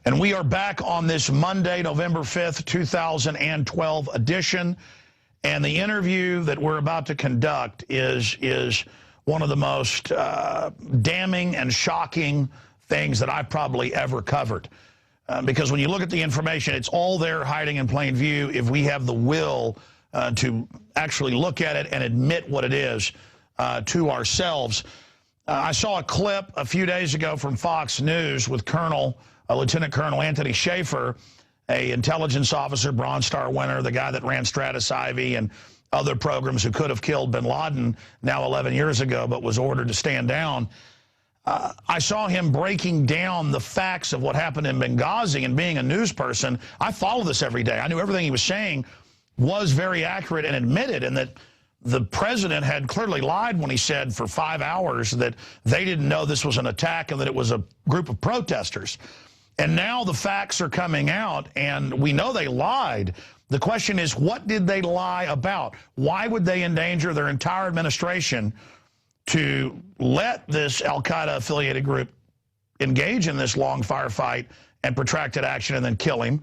And we are back on this Monday, November 5th, 2012 edition. And the interview that we're about to conduct is one of the most damning and shocking things that I've probably ever covered. Because when you look at the information, it's all there hiding in plain view if we have the will to actually look at it and admit what it is to ourselves. I saw a clip a few days ago from Fox News with Lieutenant Colonel Anthony Shaffer, an intelligence officer, Bronze Star winner, the guy that ran Stratus Ivy and other programs who could have killed bin Laden now 11 years ago, but was ordered to stand down. I saw him breaking down the facts of what happened in Benghazi, and being a news person, I follow this every day. I knew everything he was saying was very accurate and admitted, and that the president had clearly lied when he said for 5 hours that they didn't know this was an attack and that it was a group of protesters. And now the facts are coming out, and we know they lied. The question is, what did they lie about? Why would they endanger their entire administration to let this al-Qaeda-affiliated group engage in this long firefight and protracted action and then kill him?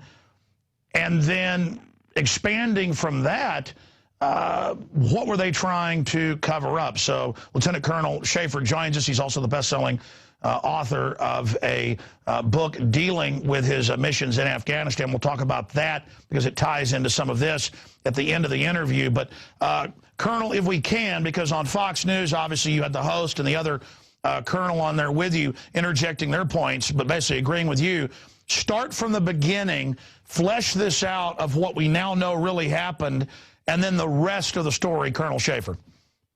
And then expanding from that, what were they trying to cover up? So Lieutenant Colonel Shaffer joins us. He's also the best-selling author of a book dealing with his missions in Afghanistan. We'll talk about that because it ties into some of this at the end of the interview. But Colonel, if we can, because on Fox News, obviously you had the host and the other colonel on there with you interjecting their points, but basically agreeing with you. Start from the beginning, flesh this out of what we now know really happened, and then the rest of the story, Colonel Shaffer.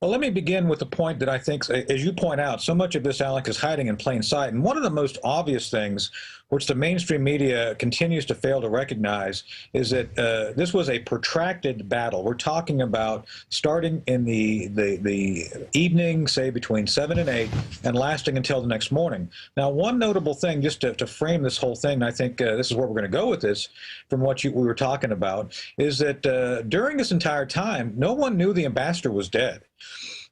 Well, let me begin with the point that I think, as you point out, so much of this, Alec, is hiding in plain sight. And one of the most obvious things, which the mainstream media continues to fail to recognize, is that this was a protracted battle. We're talking about starting in the evening, say between 7 and 8, and lasting until the next morning. Now, one notable thing, just to frame this whole thing, and I think this is where we're going to go with this, from what we were talking about, is that during this entire time, no one knew the ambassador was dead.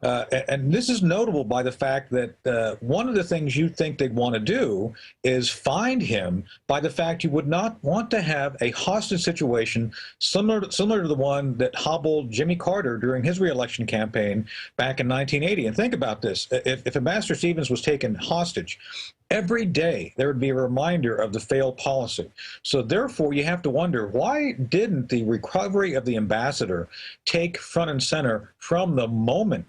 And this is notable by the fact that one of the things you'd think they'd want to do is find him by the fact you would not want to have a hostage situation similar to the one that hobbled Jimmy Carter during his reelection campaign back in 1980. And think about this. If Ambassador Stevens was taken hostage, every day there would be a reminder of the failed policy. So therefore, you have to wonder, why didn't the recovery of the ambassador take front and center from the moment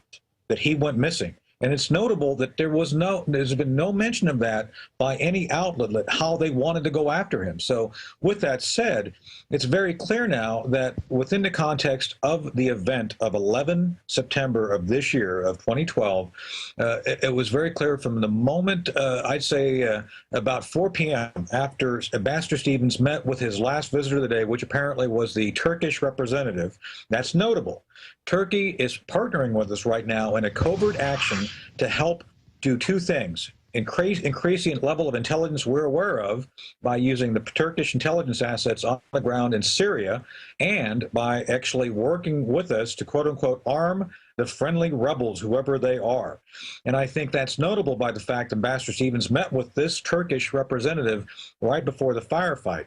that he went missing? And it's notable that there's been no mention of that by any outlet, how they wanted to go after him. So with that said, it's very clear now that within the context of the event of 11 September of this year, of 2012, it was very clear from the moment, I'd say about 4 p.m. after Ambassador Stevens met with his last visitor of the day, which apparently was the Turkish representative. That's notable. Turkey is partnering with us right now in a covert action to help do two things: increasing level of intelligence we're aware of by using the Turkish intelligence assets on the ground in Syria, and by actually working with us to quote-unquote arm the friendly rebels, whoever they are. And I think that's notable by the fact Ambassador Stevens met with this Turkish representative right before the firefight.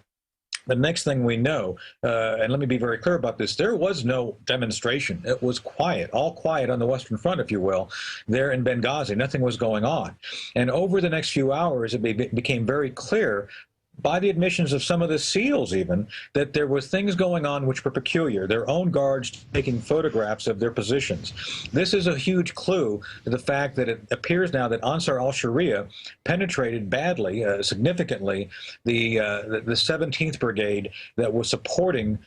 The next thing we know, and let me be very clear about this, there was no demonstration. It was quiet, all quiet on the Western Front, if you will, there in Benghazi. Nothing was going on. And over the next few hours, it became very clear, by the admissions of some of the SEALs even, that there were things going on which were peculiar, their own guards taking photographs of their positions. This is a huge clue to the fact that it appears now that Ansar al-Sharia penetrated badly, significantly, the 17th Brigade that was supporting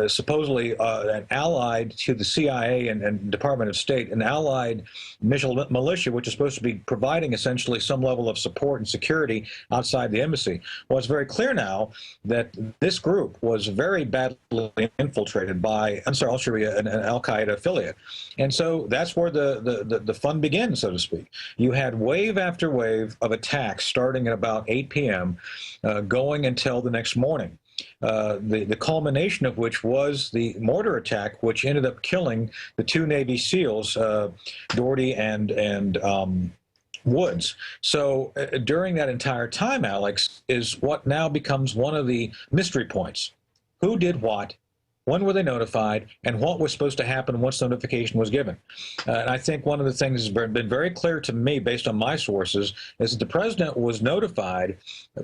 supposedly an allied to the CIA and Department of State, an allied militia, which is supposed to be providing essentially some level of support and security outside the embassy. Well, it's very clear now that this group was very badly infiltrated by Ansar al-Sharia, an al-Qaeda affiliate. And so that's where the fun begins, so to speak. You had wave after wave of attacks starting at about 8 p.m., going until the next morning. The culmination of which was the mortar attack, which ended up killing the two Navy SEALs, Doherty and woods. So during that entire time, Alex, is what now becomes one of the mystery points. Who did what? When were they notified? And what was supposed to happen once notification was given? And I think one of the things that's been very clear to me, based on my sources, is that the president was notified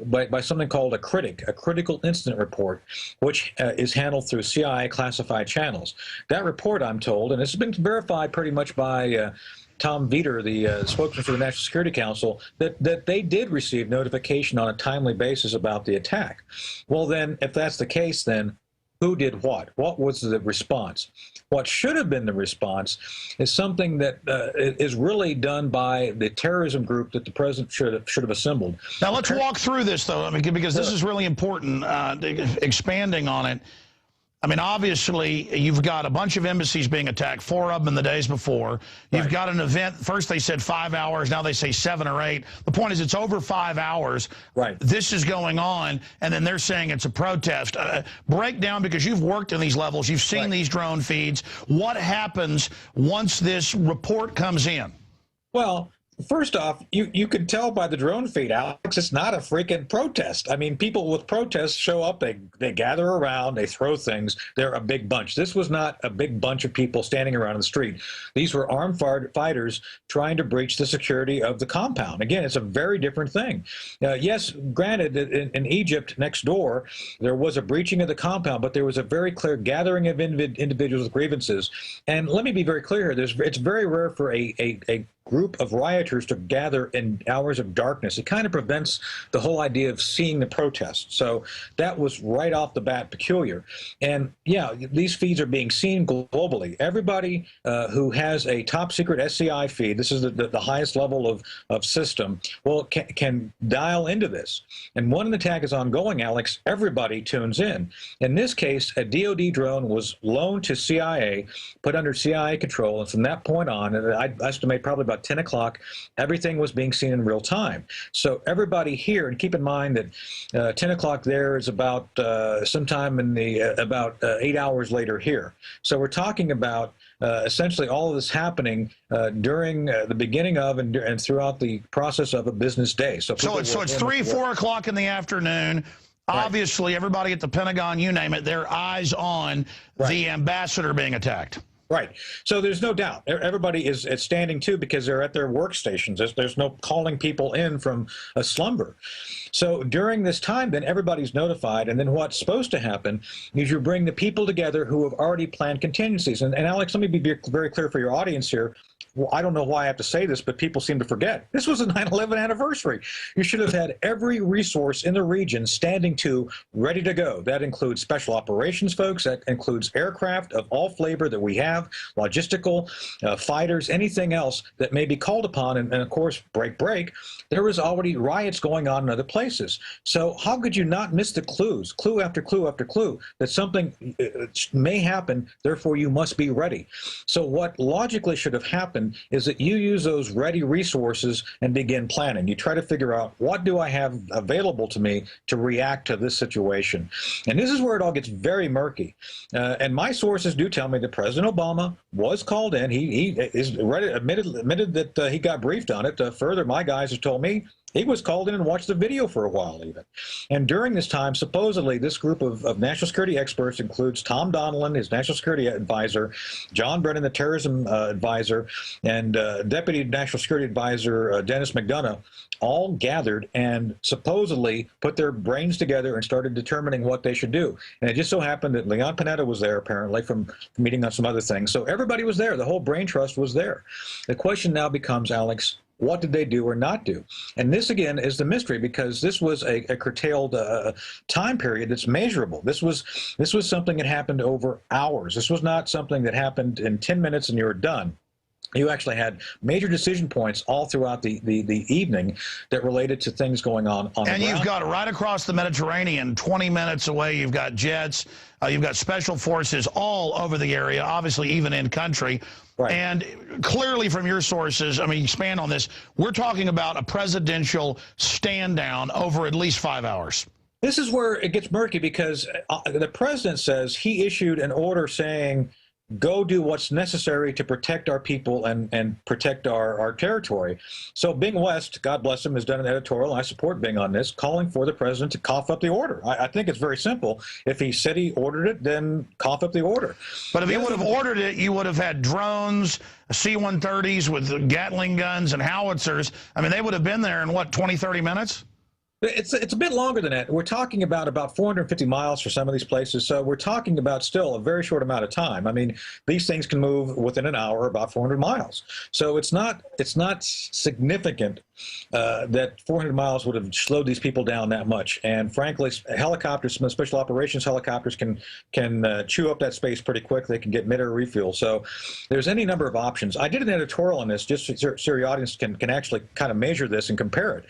by something called a critical incident report, which is handled through CIA classified channels. That report, I'm told, and it's been verified pretty much by Tom Veeder, the spokesman for the National Security Council, that they did receive notification on a timely basis about the attack. Well, then, if that's the case, then who did what? What was the response? What should have been the response is something that is really done by the terrorism group that the president should have assembled. Now, let's walk through this, though, because this is really important, expanding on it. I mean, obviously, you've got a bunch of embassies being attacked, 4 of them in the days before. You've got an event. First they said 5 hours. Now they say 7 or 8. The point is it's over 5 hours. Right. This is going on, and then they're saying it's a protest. Break down, because you've worked in these levels. You've seen these drone feeds. What happens once this report comes in? Well, first off, you can tell by the drone feed, Alex, it's not a freaking protest. I mean, people with protests show up, they gather around, they throw things. They're a big bunch. This was not a big bunch of people standing around in the street. These were armed fighters trying to breach the security of the compound. Again, it's a very different thing. Yes, granted, in Egypt next door, there was a breaching of the compound, but there was a very clear gathering of individuals with grievances. And let me be very clear here. It's very rare for a group of rioters to gather in hours of darkness. It kind of prevents the whole idea of seeing the protest. So that was right off the bat peculiar. And yeah, these feeds are being seen globally. Everybody who has a top secret SCI feed, this is the highest level of system, well, can dial into this. And when an attack is ongoing, Alex, everybody tunes in. In this case, a DoD drone was loaned to CIA, put under CIA control, and from that point on, and I estimate probably about 10 o'clock, everything was being seen in real time. So everybody here, and keep in mind that 10 o'clock there is about sometime in the about 8 hours later here. So we're talking about essentially all of this happening during the beginning of and throughout the process of a business day. So it's 3, 4 o'clock in the afternoon. Obviously, everybody at the Pentagon, you name it, their eyes on the ambassador being attacked. Right. So there's no doubt. Everybody is standing too because they're at their workstations. There's no calling people in from a slumber. So during this time, then everybody's notified. And then what's supposed to happen is you bring the people together who have already planned contingencies. And Alex, let me be very clear for your audience here. Well, I don't know why I have to say this, but people seem to forget. This was the 9/11 anniversary. You should have had every resource in the region standing to, ready to go. That includes special operations folks. That includes aircraft of all flavor that we have, logistical, fighters, anything else that may be called upon. And of course, break. There was already riots going on in other places. So how could you not miss the clues, clue after clue after clue, that something may happen, therefore you must be ready. So what logically should have happened is that you use those ready resources and begin planning. You try to figure out, what do I have available to me to react to this situation? And this is where it all gets very murky. And my sources do tell me that President Obama was called in. He is admitted that he got briefed on it. Further, my guys have told me he was called in and watched the video for a while even. And during this time, supposedly, this group of national security experts includes Tom Donilon, his national security advisor, John Brennan, the terrorism advisor, and Deputy National Security Advisor Dennis McDonough, all gathered and supposedly put their brains together and started determining what they should do. And it just so happened that Leon Panetta was there, apparently, from meeting on some other things. So everybody was there. The whole brain trust was there. The question now becomes, Alex, what did they do or not do? And this, again, is the mystery, because this was a curtailed time period that's measurable. This was something that happened over hours. This was not something that happened in 10 minutes and you were done. You actually had major decision points all throughout the evening that related to things going on the ground. You've got right across the Mediterranean, 20 minutes away, you've got jets, you've got special forces all over the area, obviously even in country. Right. And clearly from your sources, I mean, expand on this, we're talking about a presidential stand down over at least 5 hours. This is where it gets murky, because the president says he issued an order saying go do what's necessary to protect our people and protect our territory. So Bing West, God bless him, has done an editorial, and I support Bing on this, calling for the president to cough up the order. I think it's very simple. If he said he ordered it, then cough up the order. But if he would have ordered it, you would have had drones, C-130s with Gatling guns and howitzers. I mean, they would have been there in, what, 20, 30 minutes? It's a bit longer than that. We're talking about 450 miles for some of these places, so we're talking about still a very short amount of time. I mean, these things can move within an hour about 400 miles. So it's not significant that 400 miles would have slowed these people down that much. And frankly, helicopters, special operations helicopters, can chew up that space pretty quick. They can get mid-air refuel. So there's any number of options. I did an editorial on this just so your audience can actually kind of measure this and compare it.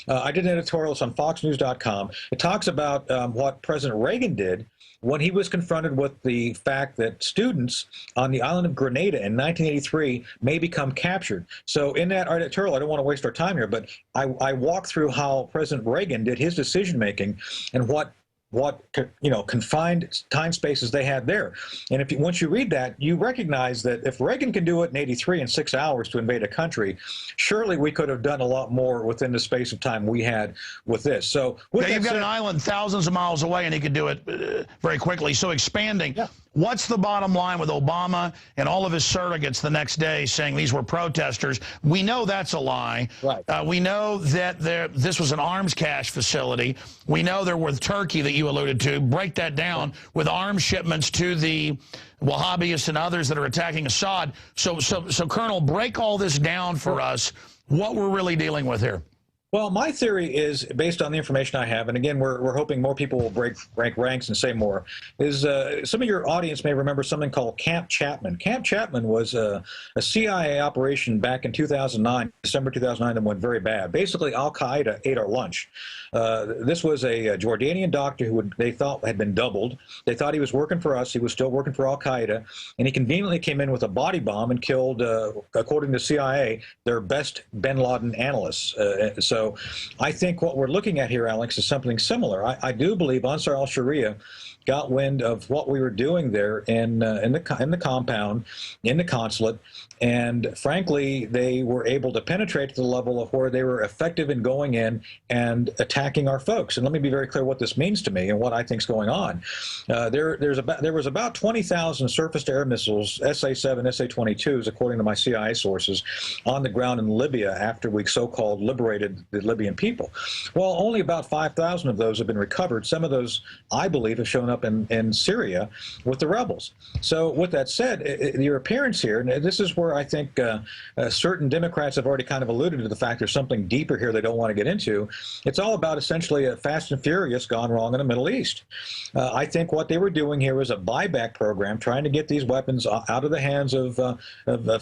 I did an editorial on FoxNews.com. It talks about what President Reagan did when he was confronted with the fact that students on the island of Grenada in 1983 may become captured. So in that editorial, I don't want to waste our time here, but I walk through how President Reagan did his decision-making and what confined time spaces they had there. And once you read that, you recognize that if Reagan can do it in 83 in 6 hours to invade a country, surely we could have done a lot more within the space of time we had with this. So you've got an island thousands of miles away, and he could do it very quickly. So expanding. Yeah. What's the bottom line with Obama and all of his surrogates the next day saying these were protesters? We know that's a lie. Right. We know that this was an arms cache facility. We know they're with Turkey that you alluded to. Break that down with arms shipments to the Wahhabis and others that are attacking Assad. So Colonel, break all this down for us, what we're really dealing with here. Well, my theory is, based on the information I have, and again, we're hoping more people will break ranks and say more, is some of your audience may remember something called Camp Chapman. Camp Chapman was a CIA operation back in 2009, December 2009, that went very bad. Basically, Al-Qaeda ate our lunch. This was a Jordanian doctor who they thought had been doubled. They thought he was working for us. He was still working for Al-Qaeda, and he conveniently came in with a body bomb and killed, according to CIA, their best bin Laden analysts. So I think what we're looking at here, Alex, is something similar. I do believe Ansar al-Sharia got wind of what we were doing there in the compound, in the consulate, and frankly, they were able to penetrate to the level of where they were effective in going in and attacking our folks. And let me be very clear what this means to me and what I think is going on. There was about 20,000 surface-to-air missiles, SA-7, SA-22s, according to my CIA sources, on the ground in Libya after we so-called liberated the Libyan people. Well, only about 5,000 of those have been recovered. Some of those, I believe, have shown up in Syria with the rebels. So with that said, your appearance here, and this is where I think certain Democrats have already kind of alluded to the fact there's something deeper here they don't want to get into. It's all about essentially a Fast and Furious gone wrong in the Middle East. I think what they were doing here was a buyback program, trying to get these weapons out of the hands of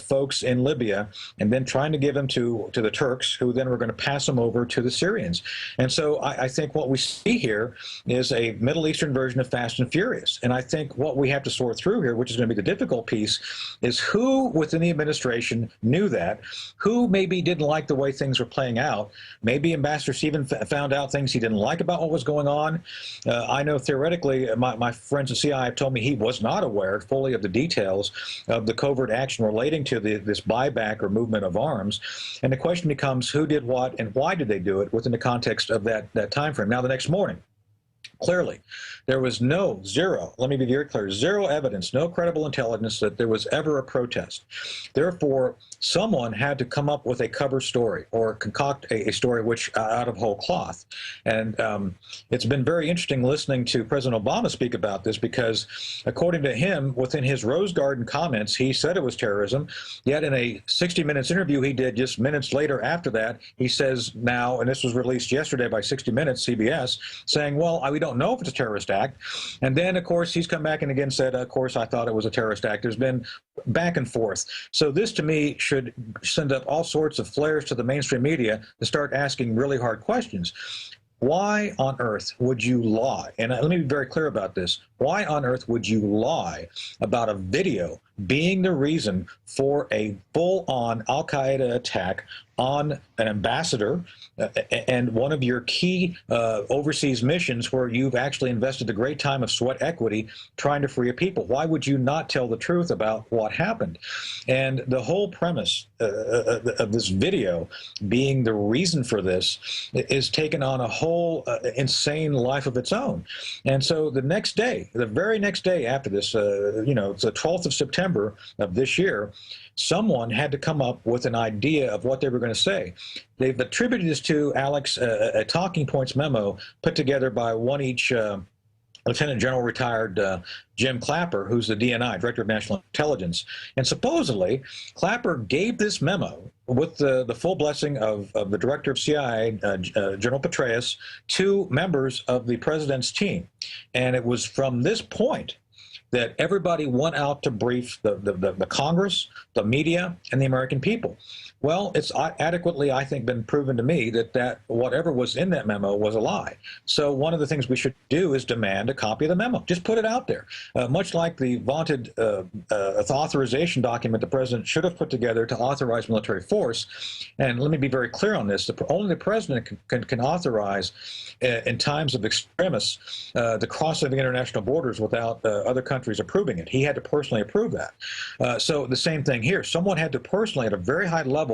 folks in Libya, and then trying to give them to the Turks, who then were going to pass them over to the Syrians. And so I think what we see here is a Middle Eastern version of Fast and Furious. And I think what we have to sort through here, which is going to be the difficult piece, is who within the administration knew that, who maybe didn't like the way things were playing out. Maybe Ambassador Stephen found out things he didn't like about what was going on. I know theoretically my friends at CIA have told me he was not aware fully of the details of the covert action relating to this buyback or movement of arms. And the question becomes who did what and why did they do it within the context of that time frame. Now, the next morning, clearly, there was zero, let me be very clear, zero evidence, no credible intelligence that there was ever a protest. Therefore, someone had to come up with a cover story or concoct a story which out of whole cloth. And it's been very interesting listening to President Obama speak about this because, according to him, within his Rose Garden comments, he said it was terrorism. Yet in a 60 Minutes interview he did just minutes later after that, he says now, and this was released yesterday by 60 Minutes, CBS, saying, well, we don't know if it's a terrorist act. And then, of course, he's come back and again said, of course, I thought it was a terrorist act. There's been back and forth. So this, to me, should send up all sorts of flares to the mainstream media to start asking really hard questions. Why on earth would you lie? And let me be very clear about this. Why on earth would you lie about a video being the reason for a full-on al-Qaeda attack on an ambassador and one of your key overseas missions where you've actually invested a great time of sweat equity trying to free a people. Why would you not tell the truth about what happened? And the whole premise of this video being the reason for this is taken on a whole insane life of its own. And so the next day, the very next day after this, you know, it's the 12th of September of this year, someone had to come up with an idea of what they were going to say. They've attributed this to, Alex, a talking points memo put together by one each Lieutenant General retired Jim Clapper, who's the DNI, Director of National Intelligence. And supposedly, Clapper gave this memo with the full blessing of the Director of CIA, General Petraeus, to members of the President's team. And it was from this point that everybody went out to brief the Congress, the media, and the American people. Well, it's adequately, I think, been proven to me that whatever was in that memo was a lie. So one of the things we should do is demand a copy of the memo. Just put it out there. Much like the vaunted authorization document the president should have put together to authorize military force. And let me be very clear on this. Only the president can authorize, in times of extremis, the crossing of international borders without other countries approving it. He had to personally approve that. So the same thing here. Someone had to personally, at a very high level,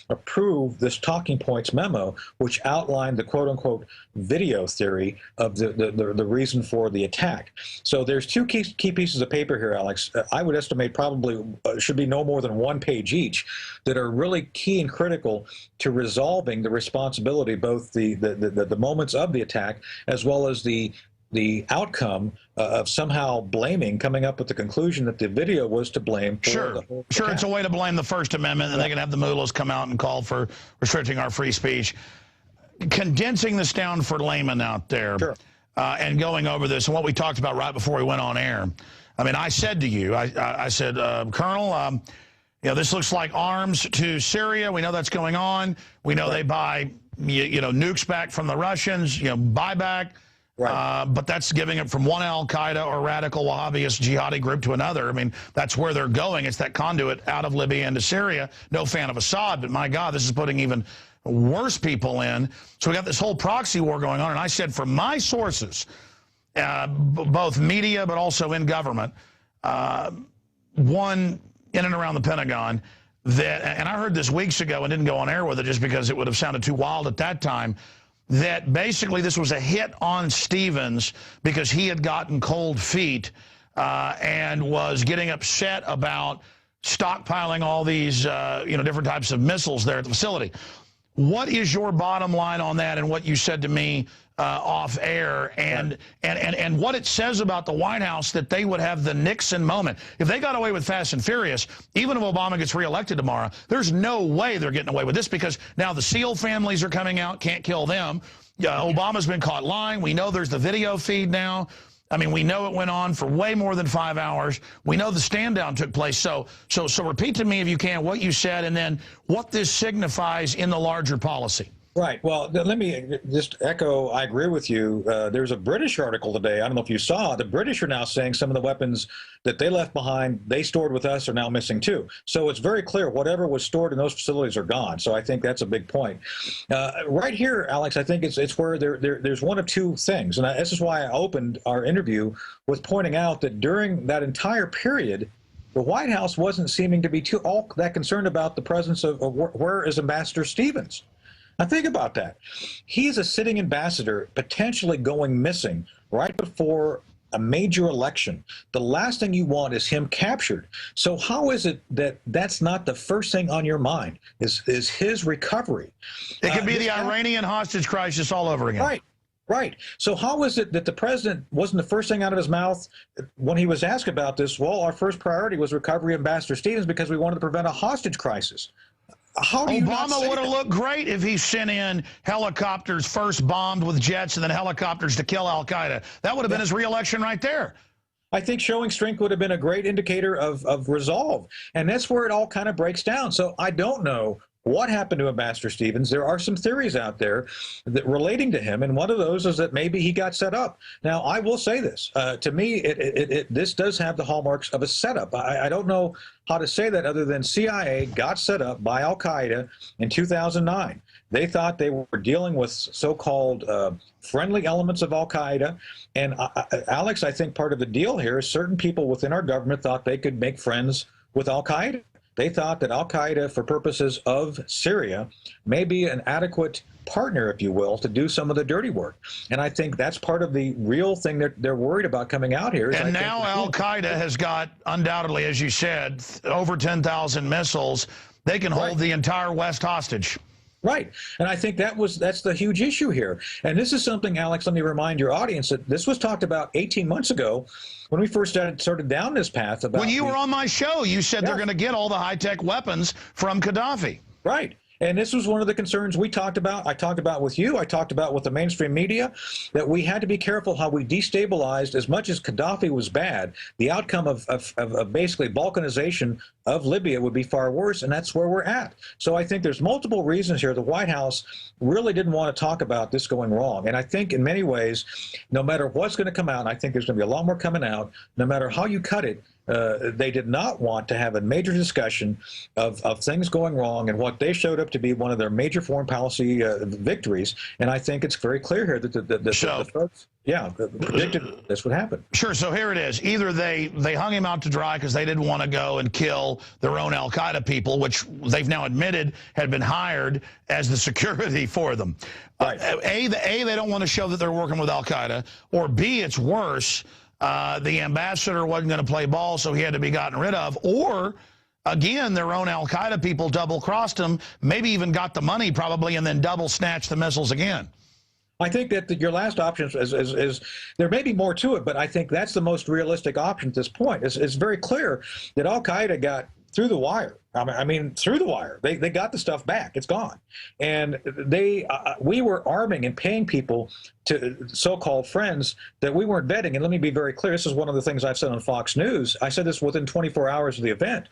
approve this talking points memo, which outlined the quote-unquote video theory of the reason for the attack. So there's two key pieces of paper here, Alex. I would estimate probably should be no more than 1 page each that are really key and critical to resolving the responsibility, both the moments of the attack as well as the outcome of somehow blaming, coming up with the conclusion that the video was to blame for the whole attack. It's a way to blame the First Amendment, and they can have the mullahs come out and call for restricting our free speech. Condensing this down for laymen out there, and going over this, and what we talked about right before we went on air. I mean, I said to you, I said, Colonel, you know, this looks like arms to Syria. We know that's going on. We know they buy, you know, nukes back from the Russians, you know, buyback. Right. But that's giving it from one al-Qaeda or radical Wahhabist jihadi group to another. I mean, that's where they're going. It's that conduit out of Libya into Syria. No fan of Assad, but my God, this is putting even worse people in. So we got this whole proxy war going on. And I said, from my sources, both media but also in government, one in and around the Pentagon, that, and I heard this weeks ago and didn't go on air with it just because it would have sounded too wild at that time, that basically this was a hit on Stevens because he had gotten cold feet and was getting upset about stockpiling all these you know, different types of missiles there at the facility. What is your bottom line on that and what you said to me off air and what it says about the White House that they would have the Nixon moment? If they got away with Fast and Furious, even if Obama gets reelected tomorrow, there's no way they're getting away with this because now the SEAL families are coming out, can't kill them. Obama's been caught lying. We know there's the video feed now. I mean, we know it went on for way more than 5 hours. We know the stand down took place. So repeat to me, if you can, what you said and then what this signifies in the larger policy. Right. Well, let me just echo, I agree with you. There's a British article today. I don't know if you saw. The British are now saying some of the weapons that they left behind, they stored with us, are now missing too. So it's very clear whatever was stored in those facilities are gone. So I think that's a big point. Right here, Alex, I think it's where there's one of two things. And this is why I opened our interview with pointing out that during that entire period, the White House wasn't seeming to be all that concerned about the presence of where is Ambassador Stevens. Now think about that. He's a sitting ambassador potentially going missing right before a major election. The last thing you want is him captured. So how is it that that's not the first thing on your mind, is his recovery? It could be the Iranian hostage crisis all over again. Right. Right. So how is it that the president wasn't the first thing out of his mouth when he was asked about this? Well, our first priority was recovery of Ambassador Stevens because we wanted to prevent a hostage crisis. How do you Obama would have looked great if he sent in helicopters, first bombed with jets and then helicopters to kill al-Qaeda. That would have been his re-election right there. I think showing strength would have been a great indicator of resolve. And that's where it all kind of breaks down. So I don't know what happened to Ambassador Stevens. There are some theories out there that relating to him, and one of those is that maybe he got set up. Now, I will say this. To me, this does have the hallmarks of a setup. I don't know how to say that other than CIA got set up by al-Qaeda in 2009. They thought they were dealing with so-called friendly elements of al-Qaeda. And Alex, I think part of the deal here is certain people within our government thought they could make friends with al-Qaeda. They thought that al-Qaeda, for purposes of Syria, may be an adequate partner, if you will, to do some of the dirty work. And I think that's part of the real thing that they're worried about coming out here. And now al-Qaeda has got, undoubtedly, as you said, over 10,000 missiles. They can hold the entire West hostage. Right. And I think that's the huge issue here. And this is something, Alex, let me remind your audience that this was talked about 18 months ago when we first started down this path. About when you were on my show, you said they're going to get all the high-tech weapons from Gaddafi. Right. And this was one of the concerns we talked about. I talked about with you. I talked about with the mainstream media, that we had to be careful how we destabilized. As much as Gaddafi was bad, the outcome of basically balkanization of Libya would be far worse, and that's where we're at. So I think there's multiple reasons here. The White House really didn't want to talk about this going wrong. And I think in many ways, no matter what's going to come out, and I think there's going to be a lot more coming out, no matter how you cut it, they did not want to have a major discussion of things going wrong and what they showed up to be one of their major foreign policy victories. And I think it's very clear here that the folks, predicted this would happen. Sure. So here it is. Either they hung him out to dry because they didn't want to go and kill their own al-Qaeda people, which they've now admitted had been hired as the security for them. Right. A, they don't want to show that they're working with al-Qaeda, or B, it's worse. The ambassador wasn't going to play ball, so he had to be gotten rid of. Or, again, their own al-Qaeda people double-crossed him, maybe even got the money probably, and then double-snatched the missiles again. I think that your last option is there may be more to it, but I think that's the most realistic option at this point. It's very clear that al-Qaeda got through the wire. I mean, through the wire. They got the stuff back. It's gone. And we were arming and paying people, to so-called friends, that we weren't vetting. And let me be very clear. This is one of the things I've said on Fox News. I said this within 24 hours of the event.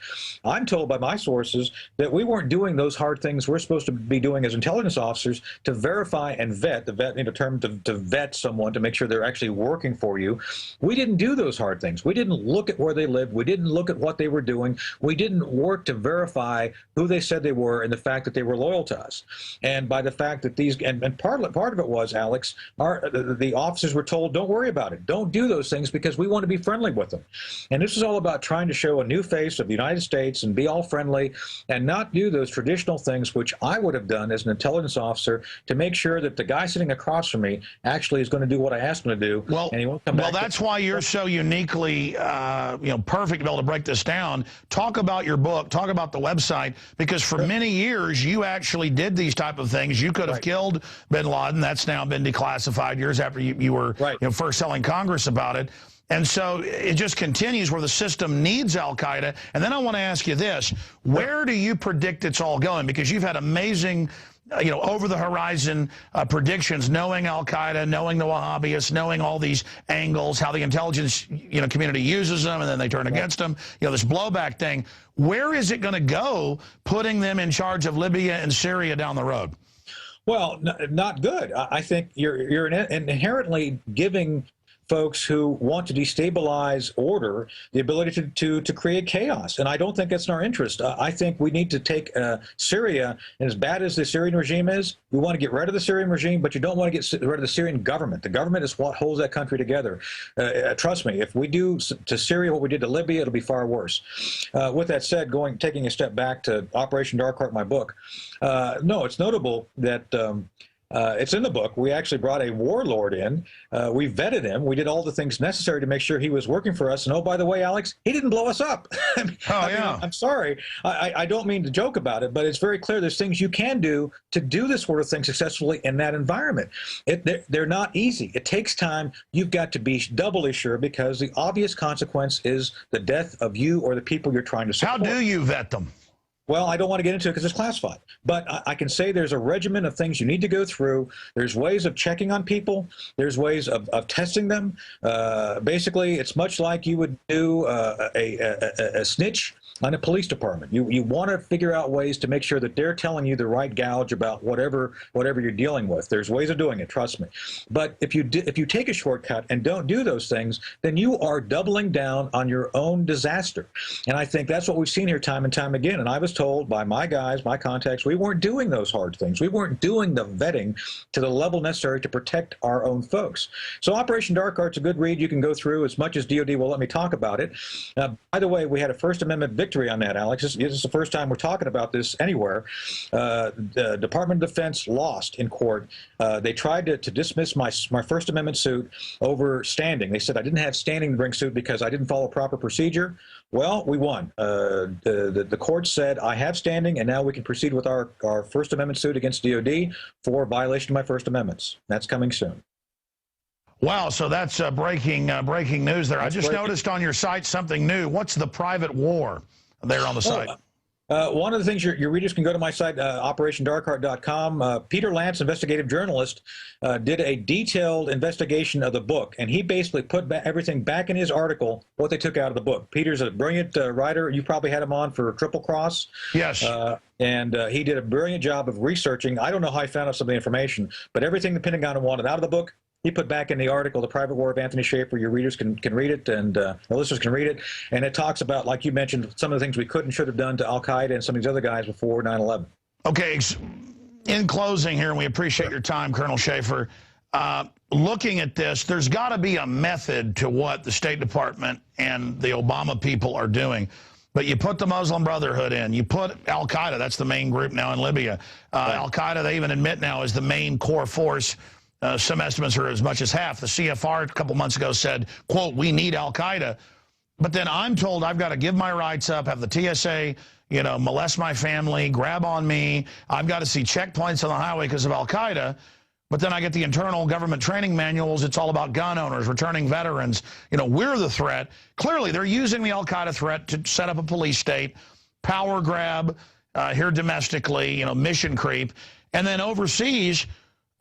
I'm told by my sources that we weren't doing those hard things we're supposed to be doing as intelligence officers to verify and vet, to vet someone to make sure they're actually working for you. We didn't do those hard things. We didn't look at where they lived. We didn't look at what they were doing. We didn't work to verify who they said they were and the fact that they were loyal to us. And by the fact that these, and part of it was, Alex, the officers were told, don't worry about it. Don't do those things because we want to be friendly with them. And this is all about trying to show a new face of the United States and be all friendly and not do those traditional things, which I would have done as an intelligence officer, to make sure that the guy sitting across from me actually is going to do what I asked him to do. Well, and he won't come back. Well, that's why you're so uniquely perfect to be able to break this down. Talk about your book. Talk about the website, because for many years you actually did these type of things. You could have killed bin Laden. That's now been declassified years after you were first telling Congress about it. And so it just continues where the system needs al-Qaeda. And then I want to ask you this. Where do you predict it's all going? Because you've had amazing over-the-horizon predictions, knowing al-Qaeda, knowing the Wahhabists, knowing all these angles, how the intelligence community uses them, and then they turn against them. This blowback thing. Where is it going to go, putting them in charge of Libya and Syria down the road? Well, not good. I think you're inherently giving folks who want to destabilize order the ability to create chaos. And I don't think that's in our interest. I think we need to take Syria, and as bad as the Syrian regime is, we want to get rid of the Syrian regime, but you don't want to get rid of the Syrian government. The government is what holds that country together. Trust me, if we do to Syria what we did to Libya, it'll be far worse. With that said, taking a step back to Operation Dark Heart, my book, no, it's notable that it's in the book. We actually brought a warlord in. We vetted him. We did all the things necessary to make sure he was working for us. And oh, by the way, Alex, he didn't blow us up. I'm sorry. I don't mean to joke about it, but it's very clear there's things you can do to do this sort of thing successfully in that environment. They're not easy. It takes time. You've got to be doubly sure, because the obvious consequence is the death of you or the people you're trying to support. How do you vet them? Well, I don't want to get into it because it's classified, but I can say there's a regimen of things you need to go through. There's ways of checking on people. There's ways of testing them. Basically, it's much like you would do a snitch on a police department. You want to figure out ways to make sure that they're telling you the right gouge about whatever you're dealing with. There's ways of doing it, trust me. But if you take a shortcut and don't do those things, then you are doubling down on your own disaster. And I think that's what we've seen here time and time again. And I was told by my guys, my contacts, we weren't doing those hard things. We weren't doing the vetting to the level necessary to protect our own folks. So Operation Dark Art's a good read. You can go through as much as DOD will let me talk about it. By the way, we had a First Amendment victory on that, Alex. This is the first time we're talking about this anywhere. The Department of Defense lost in court. They tried to dismiss my First Amendment suit over standing. They said I didn't have standing to bring suit because I didn't follow proper procedure. Well, we won. The court said I have standing, and now we can proceed with our First Amendment suit against DOD for violation of my First Amendments. That's coming soon. Wow, so that's breaking news there. I just noticed on your site something new. What's the private war there on the site? One of the things your readers can go to my site, operationdarkheart.com. Peter Lance, investigative journalist, did a detailed investigation of the book, and he basically put everything back in his article, what they took out of the book. Peter's a brilliant writer. You probably had him on for Triple Cross. Yes. And he did a brilliant job of researching. I don't know how he found out some of the information, but everything the Pentagon wanted out of the book, he put back in the article, The Private War of Anthony Shaffer. Your readers can read it, and the listeners can read it. And it talks about, like you mentioned, some of the things we could and should have done to al-Qaeda and some of these other guys before 9/11. Okay, in closing here, and we appreciate your time, Colonel Shaffer, looking at this, there's got to be a method to what the State Department and the Obama people are doing. But you put the Muslim Brotherhood in, you put al-Qaeda, that's the main group now in Libya. Al-Qaeda, they even admit now, is the main core force. Some estimates are as much as half. The CFR a couple months ago said, quote, we need al-Qaeda. But then I'm told I've got to give my rights up, have the TSA, molest my family, grab on me. I've got to see checkpoints on the highway because of al-Qaeda. But then I get the internal government training manuals. It's all about gun owners, returning veterans. We're the threat. Clearly, they're using the al-Qaeda threat to set up a police state, power grab here domestically, mission creep. And then overseas,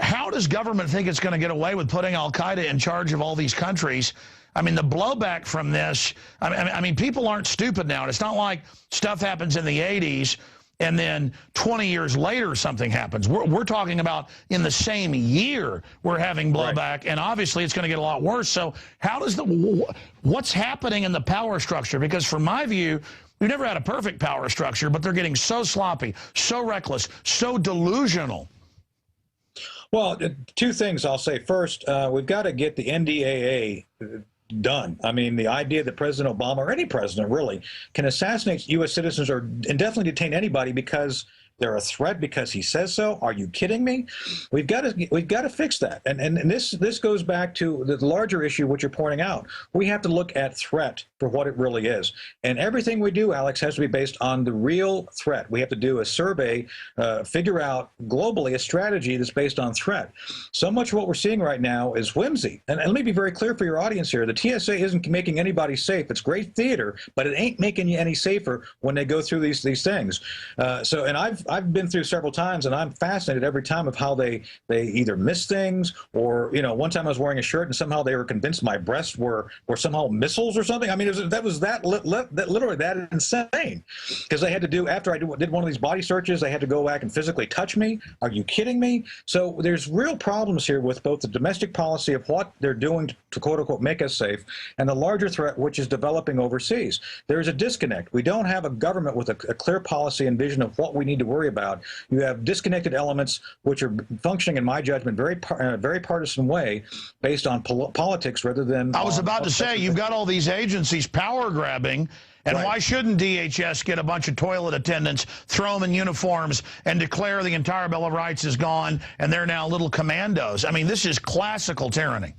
how does government think it's going to get away with putting al-Qaeda in charge of all these countries? I mean, the blowback from this, I mean, people aren't stupid now. It's not like stuff happens in the 80s and then 20 years later something happens. We're talking about in the same year we're having blowback, right. And obviously it's going to get a lot worse. So how does what's happening in the power structure? Because from my view, we've never had a perfect power structure, but they're getting so sloppy, so reckless, so delusional. Well, two things I'll say. First, we've got to get the NDAA done. I mean, the idea that President Obama, or any president really, can assassinate U.S. citizens or indefinitely detain anybody because they're a threat because he says so. Are you kidding me? We've got to fix that. And this goes back to the larger issue which you're pointing out. We have to look at threat for what it really is. And everything we do, Alex, has to be based on the real threat. We have to do a survey, figure out globally a strategy that's based on threat. So much of what we're seeing right now is whimsy. And let me be very clear for your audience here. The TSA isn't making anybody safe. It's great theater, but it ain't making you any safer when they go through these things. And I've been through several times, and I'm fascinated every time of how they either miss things or, one time I was wearing a shirt and somehow they were convinced my breasts were somehow missiles or something. I mean, that was literally that insane, because they had to do, after I did one of these body searches, they had to go back and physically touch me. Are you kidding me? So there's real problems here with both the domestic policy of what they're doing to quote unquote make us safe and the larger threat which is developing overseas. There's a disconnect. We don't have a government with a clear policy and vision of what we need to worry about. You have disconnected elements which are functioning, in my judgment, in a very partisan way based on politics rather than... I was about to say, you've got all these agencies power grabbing, and right. Why shouldn't DHS get a bunch of toilet attendants, throw them in uniforms, and declare the entire Bill of Rights is gone, and they're now little commandos? I mean, this is classical tyranny.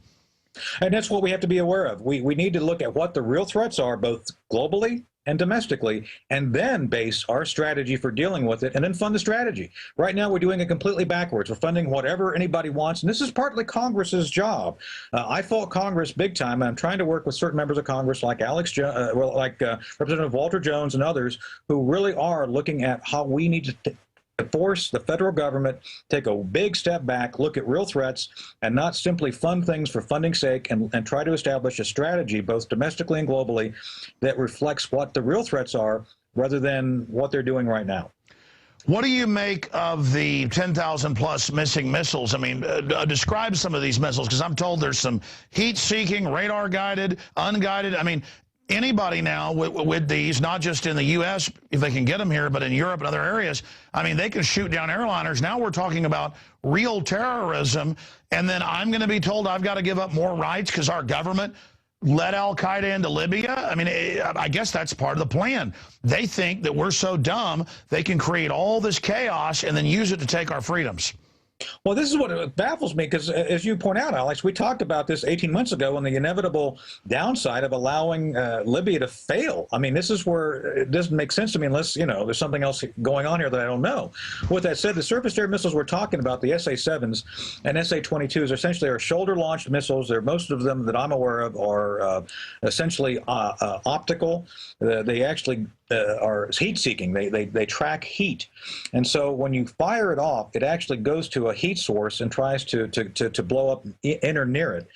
And that's what we have to be aware of. We need to look at what the real threats are, both globally and domestically, and then base our strategy for dealing with it, and then fund the strategy. Right now, we're doing it completely backwards. We're funding whatever anybody wants, and this is partly Congress's job. I fault Congress big time, and I'm trying to work with certain members of Congress like Representative Walter Jones and others who really are looking at how we need to force the federal government take a big step back, look at real threats, and not simply fund things for funding's sake, and try to establish a strategy, both domestically and globally, that reflects what the real threats are rather than what they're doing right now. What do you make of the 10,000 plus missing missiles? I mean, describe some of these missiles, because I'm told there's some heat-seeking, radar-guided, unguided. I mean, anybody now with these, not just in the U.S., if they can get them here, but in Europe and other areas, I mean, they can shoot down airliners. Now we're talking about real terrorism, and then I'm going to be told I've got to give up more rights because our government let al-Qaeda into Libya? I mean, I guess that's part of the plan. They think that we're so dumb, they can create all this chaos and then use it to take our freedoms. Well, this is what baffles me, because as you point out, Alex, we talked about this 18 months ago and the inevitable downside of allowing Libya to fail. I mean, this is where it doesn't make sense to me unless, you know, there's something else going on here that I don't know. With that said, the surface-to-air missiles we're talking about, the SA-7s and SA-22s, essentially are shoulder-launched missiles. Most of them that I'm aware of are essentially optical. They actually are heat-seeking. They track heat. And so when you fire it off, it actually goes to a heat source and tries to blow up in or near it.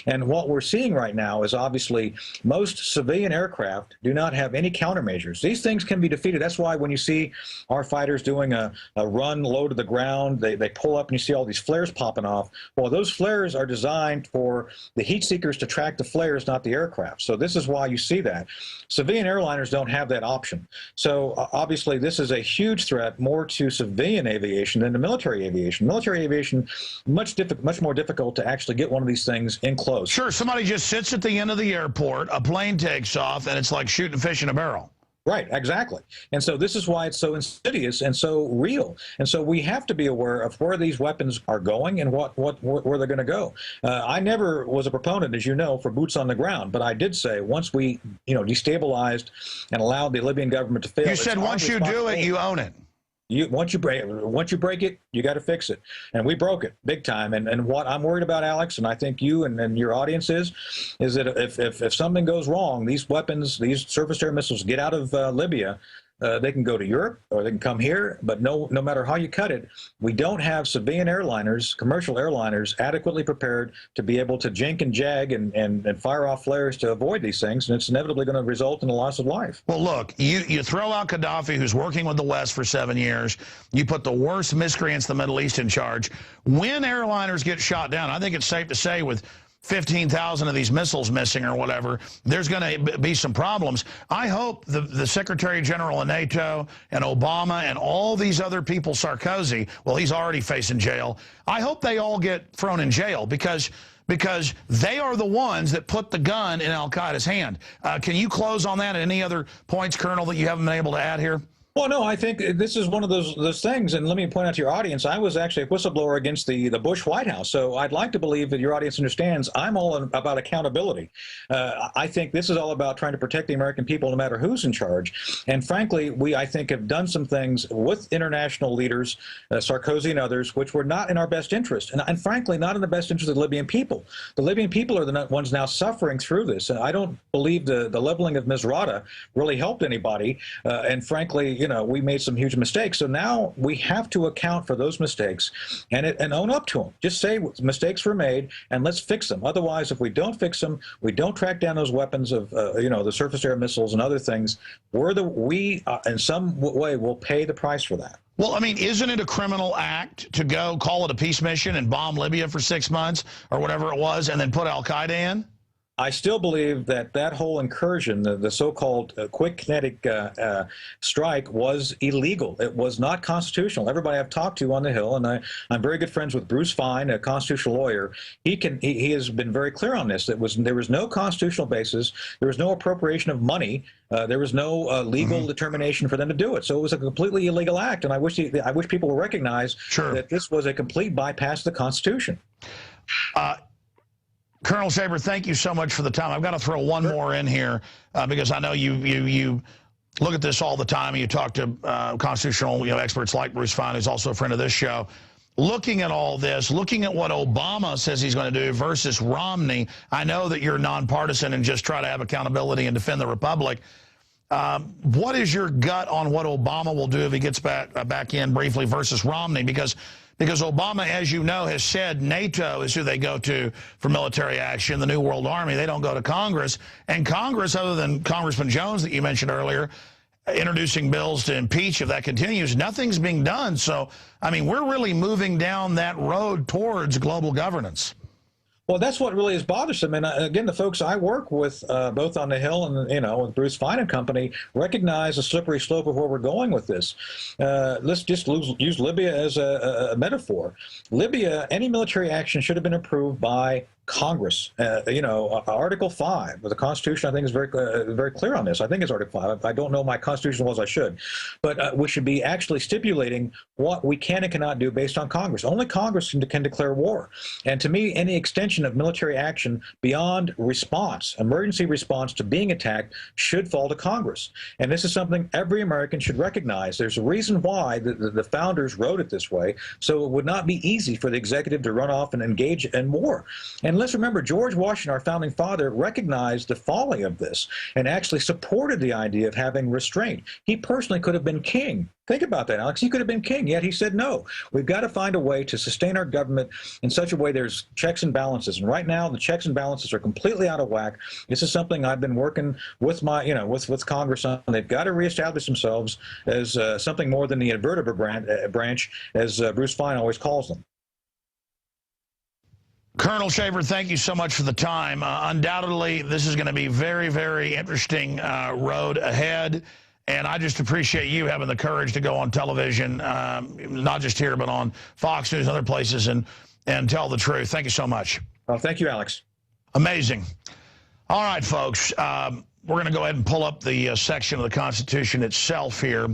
And what we're seeing right now is obviously most civilian aircraft do not have any countermeasures. These things can be defeated. That's why when you see our fighters doing a run low to the ground, they pull up and you see all these flares popping off. Well, those flares are designed for the heat seekers to track the flares, not the aircraft. So this is why you see that. Civilian airliners don't have that option. So obviously this is a huge threat more to civilian aviation than to military aviation. Military aviation, much more difficult to actually get one of these things in close. Sure, somebody just sits at the end of the airport, a plane takes off, and it's like shooting fish in a barrel. Right, exactly. And so this is why it's so insidious and so real. And so we have to be aware of where these weapons are going and where they're going to go. I never was a proponent, as you know, for boots on the ground, but I did say once we, destabilized and allowed the Libyan government to fail. You said once you do it, you own it. Once you break it, you got to fix it, and we broke it big time. And what I'm worried about, Alex, and I think you and your audience is that if something goes wrong, these weapons, these surface-to-air missiles, get out of Libya. They can go to Europe or they can come here, but no matter how you cut it, we don't have civilian airliners, commercial airliners, adequately prepared to be able to jink and jag and fire off flares to avoid these things, and it's inevitably going to result in the loss of life. Well, look, you throw out Gaddafi, who's working with the West for 7 years. You put the worst miscreants in the Middle East in charge. When airliners get shot down, I think it's safe to say with 15,000 of these missiles missing or whatever, there's going to be some problems. I hope the Secretary General of NATO and Obama and all these other people, Sarkozy, well, he's already facing jail. I hope they all get thrown in jail because they are the ones that put the gun in al-Qaeda's hand. Can you close on that? Any other points, Colonel, that you haven't been able to add here? Well, no, I think this is one of those things, and let me point out to your audience, I was actually a whistleblower against the Bush White House, so I'd like to believe that your audience understands I'm all about accountability. I think this is all about trying to protect the American people no matter who's in charge, and frankly, we, I think, have done some things with international leaders, Sarkozy and others, which were not in our best interest, and frankly, not in the best interest of the Libyan people. The Libyan people are the ones now suffering through this, and I don't believe the leveling of Misrata really helped anybody, and frankly, we made some huge mistakes. So now we have to account for those mistakes and own up to them. Just say mistakes were made and let's fix them. Otherwise, if we don't fix them, we don't track down those weapons of, the surface-to-air missiles and other things, we in some way will pay the price for that. Well, I mean, isn't it a criminal act to go call it a peace mission and bomb Libya for 6 months or whatever it was and then put al-Qaeda in? I still believe that whole incursion, the so-called quick kinetic strike, was illegal. It was not constitutional. Everybody I've talked to on the Hill, and I'm very good friends with Bruce Fine, a constitutional lawyer. He has been very clear on this. There was no constitutional basis. There was no appropriation of money. There was no legal determination for them to do it. So it was a completely illegal act. And I wish people will recognize that this was a complete bypass of the Constitution. Colonel Shaffer, thank you so much for the time. I've got to throw one more in here because I know you look at this all the time. And you talk to constitutional experts like Bruce Fine, who's also a friend of this show. Looking at all this, looking at what Obama says he's going to do versus Romney, I know that you're nonpartisan and just try to have accountability and defend the republic. What is your gut on what Obama will do if he gets back in briefly versus Romney? Because Obama, as you know, has said NATO is who they go to for military action, the New World Army. They don't go to Congress. And Congress, other than Congressman Jones that you mentioned earlier, introducing bills to impeach if that continues. Nothing's being done. So, I mean, we're really moving down that road towards global governance. Well, that's what really is bothersome. And again, the folks I work with, both on the Hill and, with Bruce Fine and company, recognize the slippery slope of where we're going with this. Let's just use Libya as a metaphor. Libya, any military action should have been approved by Congress. Article 5 of the Constitution, I think, is very clear on this. I think it's Article 5. I don't know my Constitution as well as I should. But we should be actually stipulating what we can and cannot do based on Congress. Only Congress can declare war. And to me, any extension of military action beyond response, emergency response to being attacked, should fall to Congress. And this is something every American should recognize. There's a reason why the founders wrote it this way, so it would not be easy for the executive to run off and engage in war. And let's remember, George Washington, our founding father, recognized the folly of this and actually supported the idea of having restraint. He personally could have been king. Think about that, Alex. He could have been king, yet he said no. We've got to find a way to sustain our government in such a way there's checks and balances. And right now, the checks and balances are completely out of whack. This is something I've been working with with Congress on. They've got to reestablish themselves as something more than the invertebrate branch, as Bruce Fine always calls them. Colonel Shaffer, thank you so much for the time. Undoubtedly, this is going to be very, very interesting road ahead. And I just appreciate you having the courage to go on television, not just here, but on Fox News and other places, and tell the truth. Thank you so much. Well, thank you, Alex. Amazing. All right, folks, we're going to go ahead and pull up the section of the Constitution itself here,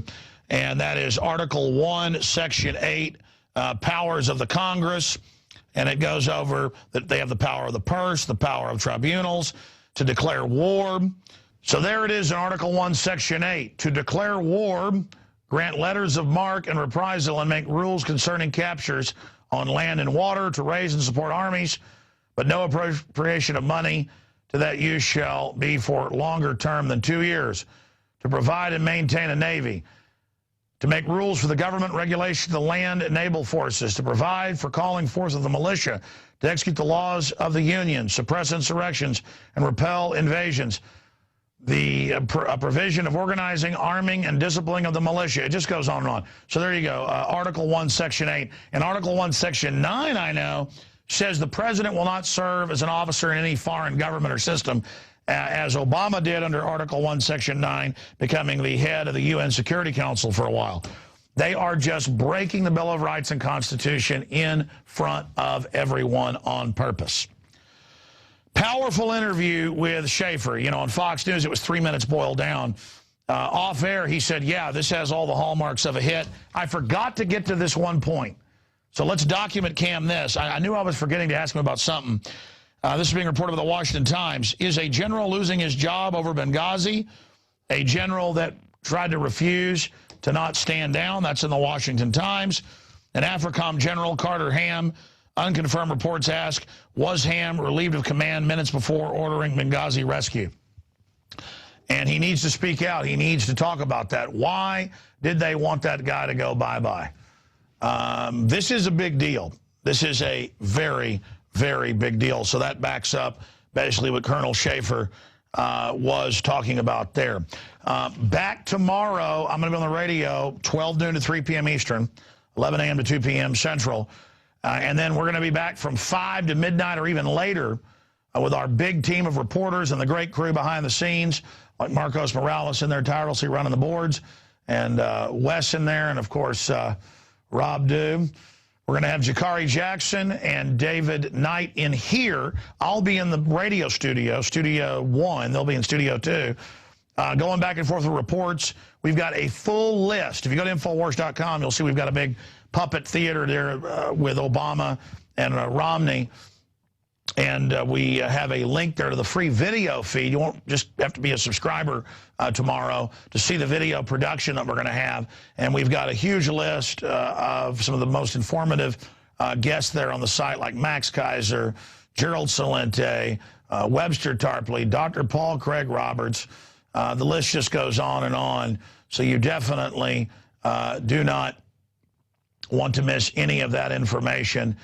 and that is Article 1, Section 8, powers of the Congress. And it goes over that they have the power of the purse, the power of tribunals, to declare war. So there it is in Article 1, Section 8. To declare war, grant letters of marque and reprisal, and make rules concerning captures on land and water, to raise and support armies, but no appropriation of money to that use shall be for longer term than 2 years. To provide and maintain a navy. To make rules for the government, regulation of the land and naval forces, to provide for calling forth of the militia, to execute the laws of the Union, suppress insurrections, and repel invasions. The provision of organizing, arming, and disciplining of the militia. It just goes on and on. So there you go, Article 1, Section 8. And Article 1, Section 9, I know, says the president will not serve as an officer in any foreign government or system, as Obama did under Article 1, Section 9, becoming the head of the UN Security Council for a while. They are just breaking the Bill of Rights and Constitution in front of everyone on purpose. Powerful interview with Shaffer. On Fox News, it was 3 minutes boiled down. Off air, he said, yeah, this has all the hallmarks of a hit. I forgot to get to this one point. So let's document cam this. I knew I was forgetting to ask him about something. This is being reported by the Washington Times. Is a general losing his job over Benghazi? A general that tried to refuse to not stand down. That's in the Washington Times. An AFRICOM general, Carter Ham, unconfirmed reports ask, was Ham relieved of command minutes before ordering Benghazi rescue? And he needs to speak out. He needs to talk about that. Why did they want that guy to go bye-bye? This is a big deal. This is a very, very big deal. So that backs up basically what Colonel Shaffer was talking about there. Back tomorrow, I'm going to be on the radio 12 noon to 3 p.m. Eastern, 11 a.m. to 2 p.m. Central. And then we're going to be back from 5 to midnight or even later with our big team of reporters and the great crew behind the scenes, like Marcos Morales in there tirelessly running the boards, and Wes in there, and, of course, Rob Dew. We're going to have Jakari Jackson and David Knight in here. I'll be in the radio studio, Studio 1. They'll be in Studio 2. Going back and forth with reports. We've got a full list. If you go to Infowars.com, you'll see we've got a big puppet theater there with Obama and Romney. And we have a link there to the free video feed. You won't just have to be a subscriber tomorrow to see the video production that we're going to have. And we've got a huge list of some of the most informative guests there on the site, like Max Kaiser, Gerald Celente, Webster Tarpley, Dr. Paul Craig Roberts. The list just goes on and on. So you definitely do not want to miss any of that information.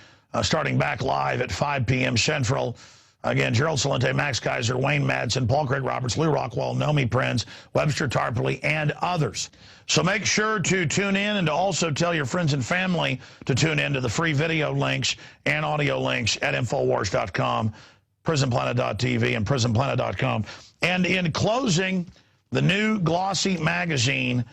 Starting back live at 5 p.m. Central, Again, Gerald Celente, Max Kaiser, Wayne Madsen, Paul Craig Roberts, Lou Rockwell, Nomi Prinz, Webster Tarpley, and others. So make sure to tune in and to also tell your friends and family to tune in to the free video links and audio links at Infowars.com, PrisonPlanet.tv, and PrisonPlanet.com. And in closing, the new glossy magazine,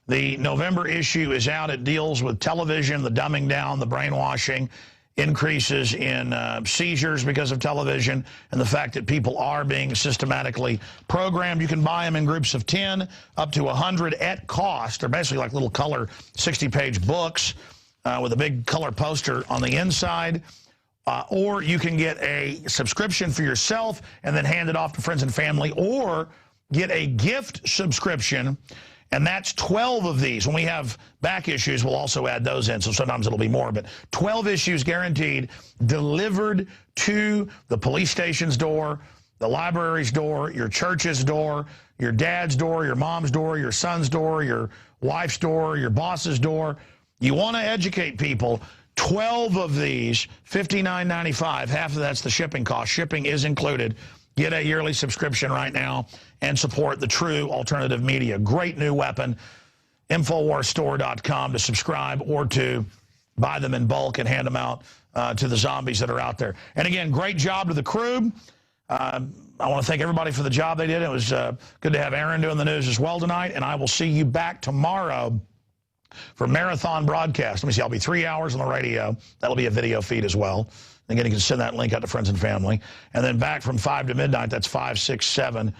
the November issue, is out. It deals with television, the dumbing down, the brainwashing, increases in seizures because of television, and the fact that people are being systematically programmed. You can buy them in groups of 10, up to 100 at cost. They're basically like little color 60-page books with a big color poster on the inside. Or you can get a subscription for yourself and then hand it off to friends and family, or get a gift subscription. And that's 12 of these. When we have back issues, we'll also add those in, so sometimes it'll be more. But 12 issues guaranteed, delivered to the police station's door, the library's door, your church's door, your dad's door, your mom's door, your son's door, your wife's door, your boss's door. You want to educate people. 12 of these, $59.95. Half of that's the shipping cost. Shipping is included. Get a yearly subscription right now and support the true alternative media. Great new weapon. InfoWarsStore.com to subscribe or to buy them in bulk and hand them out to the zombies that are out there. And again, great job to the crew. I want to thank everybody for the job they did. It was good to have Aaron doing the news as well tonight. And I will see you back tomorrow for marathon broadcast. Let me see, I'll be 3 hours on the radio. That'll be a video feed as well. Again, you can send that link out to friends and family. And then back from 5 to midnight, that's 5, 6, 7,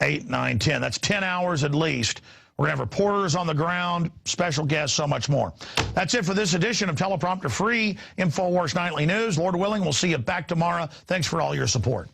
8, 9, 10. That's 10 hours at least. We're going to have reporters on the ground, special guests, so much more. That's it for this edition of Teleprompter Free InfoWars Nightly News. Lord willing, we'll see you back tomorrow. Thanks for all your support.